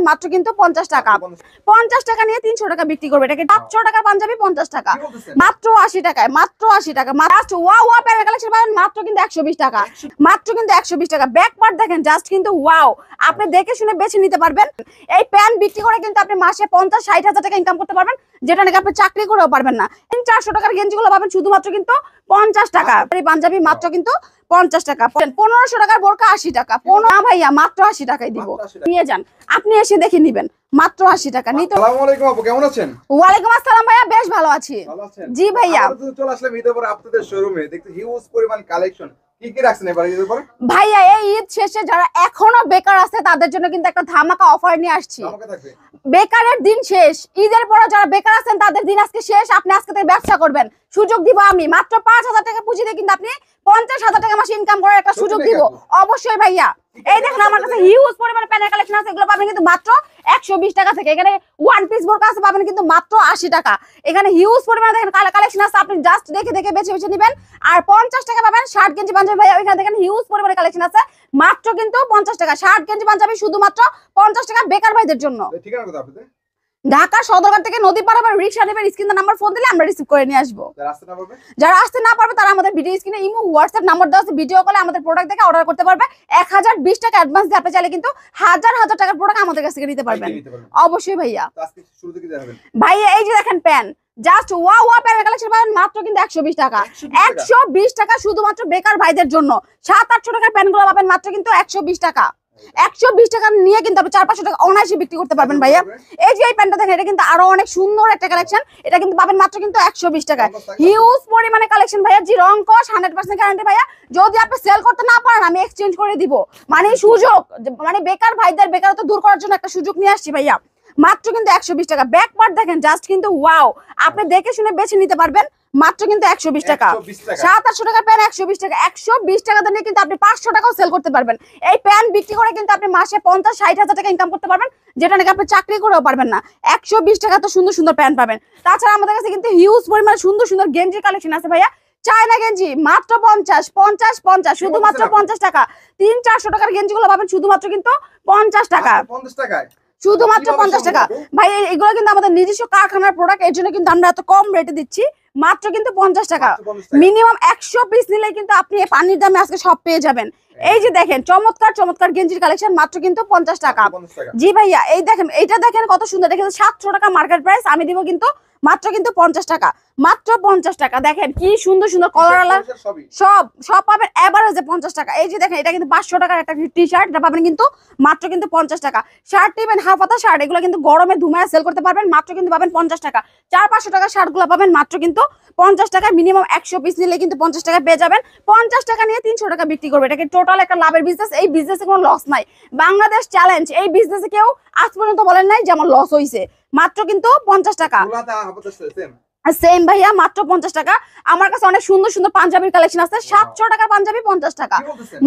মাত্র কিন্তু 50 টাকা। 50 টাকা নিয়ে 300 টাকা বিক্রি করবে। এটাকে 700 টাকার পাঞ্জাবি 50 টাকা, মাত্র 80 টাকায়, মাত্র 80 টাকা। Just wow wow panel collection পাবেন মাত্র কিন্তু 120 টাকা, মাত্র কিন্তু 120 টাকা। ব্যাক পার্ট দেখেন জাস্ট কিন্তু ওয়াও, আপনি দেখে শুনে বেছে নিতে পারবেন। এই প্যান্ট বিক্রি করে কিন্তু আপনি মাসে 50-60 হাজার টাকা ইনকাম করতে পারবেন, যেটা নাকি আপনি চাকরি করেও পারবেন না। 400 টাকার গেঞ্জিগুলো পাবেন শুধুমাত্র কিন্তু 50 টাকা। এই পাঞ্জাবি মাত্র কিন্তু 50 টাকা। 1500 টাকার বোরকা 80 টাকা। না ভাইয়া মাত্র 80 টাকায় দিব, নিয়ে যান, আপনি এসে দেখে নিবেন মাত্র 80 টাকা। আসসালামু আলাইকুম আপু, কেমন আছেন? ওয়ালাইকুম আসসালাম ভাইয়া, বেশ ভালো আছি। জি ভাইয়া, আমরা চলে আসলাম ঈদের পরে আপনাদের শোরুমে, দেখতে হিউজ পরিমাণ কালেকশন। কি কি রাখছেন এবারে ঈদের পরে? ভাইয়া এই ঈদ শেষে যারা এখনো বেকার আছে তাদের জন্য কিন্তু একটা ধামাকা অফার নিয়ে আসছি। বেকারের দিন শেষ, ঈদের পরে যারা বেকার আছেন তাদের দিন আজকে শেষ। আপনি আজকে থেকে ব্যবসা করবেন, সুযোগ দিব আমি। মাত্র 5000 টাকা পুঁজি দিয়ে কিন্তু আপনি 50,000 টাকা মাসে ইনকাম করার একটা সুযোগ দিব অবশ্যই ভাইয়া। এই দেখেন আমার কাছে হিউজ পরিমাণে প্যানেল কালেকশন আছে, এগুলো পাবেন কিন্তু মাত্র 120 টাকা থেকে। এখানে ওয়ান পিস বোরকা আছে পাবেন কিন্তু মাত্র 80 টাকা। এখানে হিউজ পরিমাণে দেখেন কালেকশন আছে, আপনি জাস্ট দেখে দেখে বেছে বেছে নেবেন। আর 50 টাকা পাবেন শার্ট গেঞ্জি পাঞ্জাবি। ভাইয়া এখানে দেখেন হিউজ পরিমাণে কালেকশন আছে, মাত্র কিন্তু 50 টাকা। শার্ট গেঞ্জি পাঞ্জাবি শুধুমাত্র 50 টাকা বেকার ভাইদের জন্য। ঠিকানা কোথায় আপনাদের? ঢাকা সদরঘাট থেকে নদী পার হবার রিকশা নেবেন, স্ক্রিনে নাম্বার ফোন দিলে আমরা রিসিভ করে নিয়ে আসবো। যারা আসতে না পারবে তারা আমাদের ভিডিও স্ক্রিনে ইমো হোয়াটসঅ্যাপ নাম্বার দেওয়া আছে, ভিডিও কলে আমাদের প্রোডাক্ট দেখে অর্ডার করতে পারবে। 1020 টাকা অ্যাডভান্স দিয়ে আপনি চাইলে কিন্তু হাজার হাজার টাকার প্রোডাক্ট আমাদের কাছ থেকে নিতে পারবেন অবশ্যই ভাইয়া। ভাইয়া এই যে দেখেন pan, just wow wow panel collection পাবেন মাত্র কিন্তু 120 টাকা। 120 টাকা শুধুমাত্র বেকার ভাইদের জন্য। 700-800 টাকার প্যানগুলো পাবেন মাত্র কিন্তু 120 টাকা। 120 টাকা নিয়ে কিন্তু আপনি 400-500 টাকা অনায়াসে বিক্রি করতে পারবেন ভাইয়া। এই যে এই প্যান্টটা দেখেন, এটা কিন্তু আরো অনেক সুন্দর একটা কালেকশন, এটা কিন্তু পাবেন মাত্র কিন্তু 120 টাকা। হিউজ পরিমাণে কালেকশন ভাইয়া, জি রং কস 100% গ্যারান্টি ভাইয়া। যদি আপনি সেল করতে না পারেন আমি এক্সচেঞ্জ করে দিব, মানে সুযোগ, মানে বেকার ভাইদের বেকারত্ব দূর করার জন্য একটা সুযোগ নিয়ে আসছি ভাইয়া। মাত্র কিন্তু 120 টাকা। ব্যাক পার্ট দেখেন জাস্ট কিন্তু ওয়াও, আপনি দেখে শুনে বেছে নিতে পারবেন মাত্র কিন্তু 120 টাকা। 700-800 টাকার প্যান্ট 120 টাকা। 120 টাকা দিয়ে কিন্তু আপনি 500 টাকাও সেল করতে পারবেন। এই প্যান্ট বিক্রি করে কিন্তু আপনি মাসে 50-60 হাজার টাকা ইনকাম করতে পারবেন, যেটা নাকি আপনি চাকরি করেও পারবেন না। 120 টাকা তো সুন্দর সুন্দর প্যান্ট পাবেন। তাছাড়া আমাদের কাছে কিন্তু হিউজ পরিমাণে সুন্দর সুন্দর গেঞ্জি কালেকশন আছে ভাইয়া। চায়না গেঞ্জি মাত্র 50 শুধুমাত্র 50 টাকা। 300-400 টাকার গেঞ্জিগুলো পাবেন শুধুমাত্র কিন্তু 50 টাকা, শুধুমাত্র 50 টাকা। ভাই এগুলো কিন্তু আমাদের নিজস্ব কারখানার প্রোডাক্ট, এর জন্য কিন্তু আমরা এত কম রেটে দিচ্ছি, মাত্র কিন্তু 50 টাকা। মিনিমাম 100 পিস নিলে কিন্তু আপনি এই পানির দামে আজকে সব পেয়ে যাবেন। এই যে দেখেন চমৎকার চমৎকার গেঞ্জির কালেকশন মাত্র কিন্তু 50 টাকা। জি ভাইয়া এই দেখেন, এইটা দেখেন কত সুন্দর, দেখেন 700 টাকা মার্কেট প্রাইস, আমি দিব কিন্তু মাত্র কিন্তু 50 টাকা, মাত্র 50 টাকা। দেখেন কি সুন্দর সুন্দর কলারওয়ালা সব সব পাবেন এভারেজে 50 টাকা। এই যে দেখেন এটা কিন্তু 500 টাকার একটা টি শার্ট, এটা পাবেন কিন্তু মাত্র কিন্তু 50 টাকা। শার্ট নেবেন হাফ হাতা শার্ট, এগুলো কিন্তু গরমে ধুমায় সেল করতে পারবেন, মাত্র কিন্তু পাবেন 50 টাকা। 400-500 টাকার শার্টগুলো পাবেন মাত্র কিন্তু 50 টাকা। মিনিমাম 100 পিস নিলে কিন্তু 50 টাকা পেয়ে যাবেন। 50 টাকা নিয়ে 300 টাকা বিক্রি করবে, এটাকে টোটাল একটা লাভের বিজনেস। এই বিজনেসে কোনো লস নাই, বাংলাদেশ চ্যালেঞ্জ। এই বিজনেসে কেউ আজ পর্যন্ত বলেন নাই যে আমার লস হয়েছে। মাত্র কিন্তু 50 টাকা সেম ভাইয়া, মাত্র 50 টাকা। আমার কাছে অনেক সুন্দর সুন্দর পাঞ্জাবির কালেকশন আছে। 700 টাকার পাঞ্জাবি 50 টাকা,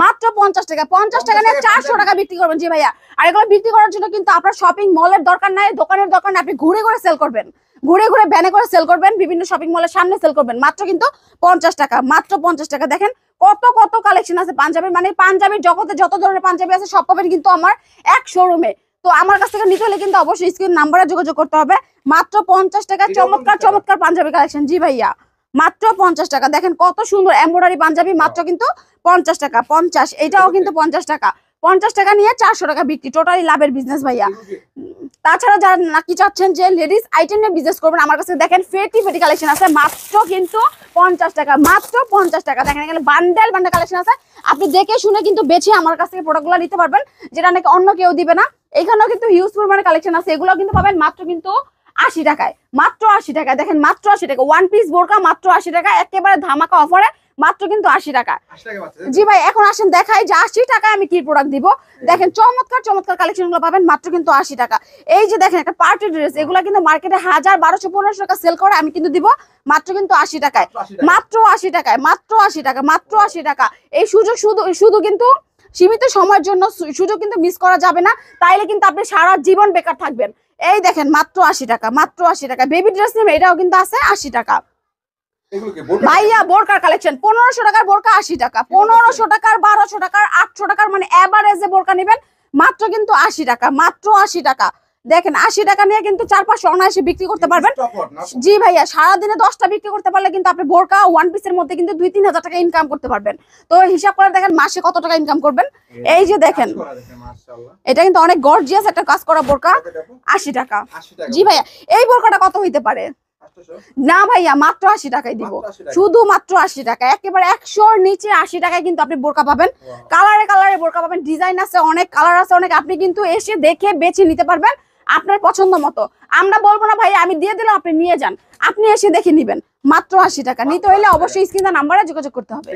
মাত্র 50 টাকা। 50 টাকা নিয়ে 400 টাকা বিক্রি করবেন জি ভাইয়া। আর এগুলো বিক্রি করার জন্য কিন্তু আপনার শপিং মলের দরকার নাই, দোকানের দরকার নাই, আপনি ঘুরে ঘুরে সেল করবেন, ঘুরে ঘুরে ভ্যানে করে সেল করবেন, বিভিন্ন শপিং মলের সামনে সেল করবেন, মাত্র কিন্তু 50 টাকা, মাত্র 50 টাকা। দেখেন কত কত কালেকশন আছে পাঞ্জাবির, মানে পাঞ্জাবির জগতে যত ধরনের পাঞ্জাবি আছে সব পাবেন কিন্তু আমার এক শোরুমে। তো আমার কাছ থেকে নিতে হলে কিন্তু অবশ্যই স্ক্রিন নাম্বারে যোগাযোগ করতে হবে। মাত্র 50 টাকা চমৎকার চমৎকার পাঞ্জাবি কালেকশন জি ভাইয়া, মাত্র 50 টাকা। দেখেন কত সুন্দর এমব্রয়ডারি পাঞ্জাবি, মাত্র কিন্তু 50 টাকা। 50 এটাও কিন্তু 50 টাকা। 50 টাকা নিয়ে 400 টাকা বিক্রি, টোটালি লাভের বিজনেস ভাইয়া। তাছাড়া যারা নাকি চাচ্ছেন যে লেডিস আইটেম নিয়ে বিজনেস করবেন, আমার কাছে দেখেন ফেটি ফেটি কালেকশন আছে, মাত্র কিন্তু 50 টাকা, মাত্র 50 টাকা। দেখেন এখানে বান্ডেল বান্ডেল কালেকশন আছে, আপনি দেখে শুনে কিন্তু বেছে আমার কাছ থেকে প্রোডাক্টগুলো নিতে পারবেন, যেটা নাকি অন্য কেউ দিবে না। এখানেও কিন্তু হিউজ পরিমাণে কালেকশন আছে, এগুলো কিন্তু পাবেন মাত্র কিন্তু 80 টাকায়, মাত্র 80 টাকা। দেখেন মাত্র 80 টাকা। ওয়ান পিস বোরকা মাত্র 80 টাকা, একেবারে ধামাকা অফারে মাত্র কিন্তু 80 টাকা। জি ভাই এখন আসেন দেখাই যে 80 টাকায় আমি কি প্রোডাক্ট দিব। দেখেন চমৎকার চমৎকার কালেকশন গুলো পাবেন মাত্র কিন্তু 80 টাকা। এই যে দেখেন একটা পার্টি ড্রেস, এগুলো কিন্তু মার্কেটে 1000, 1200, 1500 টাকা সেল করে, আমি কিন্তু দিব মাত্র কিন্তু 80 টাকায়, মাত্র 80 টাকায়, মাত্র 80 টাকা, মাত্র 80 টাকা। এই সুযোগ শুধু কিন্তু সীমিত সময়ের জন্য, সুযোগ কিন্তু মিস করা যাবে না, তাইলে কিন্তু আপনি সারা জীবন বেকার থাকবেন। এই দেখেন মাত্র 80 টাকা, মাত্র 80 টাকা। বেবি ড্রেস নেবে এটাও কিন্তু আছে 80 টাকা। ভাইয়া বোরকার কালেকশন 1500 টাকার বোরকা 80 টাকা, 1500 টাকার, 1200 টাকার, 800 টাকার, মানে এভারেজে বোরকা নেবেন মাত্র কিন্তু 80 টাকা, মাত্র 80 টাকা। দেখেন 80 টাকা নিয়ে কিন্তু 4-5 অনায়াসে বিক্রি করতে পারবেন। জি ভাইয়া, সারাদিনে 10টা বিক্রি করতে পারলে কিন্তু আপনি বোরকা ওয়ান পিসের মধ্যে কিন্তু 2-3 হাজার টাকা ইনকাম করতে পারবেন। তো হিসাব করে দেখেন মাসে কত টাকা ইনকাম করবেন। এই যে দেখেন, এটা কিন্তু অনেক গর্জিয়াস একটা কাজ করা বোরকা, 80 টাকা। জি ভাইয়া, এই বোরকাটা কত হইতে পারে? না ভাইয়া, মাত্র 80 টাকায় দিব, শুধু মাত্র 80 টাকা, একেবারে 100-র নিচে 80 টাকায় কিন্তু আপনি বোরকা পাবেন। কালারে কালারে বোরকা পাবেন, ডিজাইন আছে অনেক, কালার আছে অনেক, আপনি কিন্তু এসে দেখে বেছে নিতে পারবেন আপনার পছন্দ মতো। আমরা বলবো না ভাই আমি দিয়ে দিলাম আপনি নিয়ে যান, আপনি এসে দেখে নিবেন। মাত্র 80 টাকা। নিতে হলে অবশ্যই স্ক্রিনে নাম্বারে যোগাযোগ করতে হবে।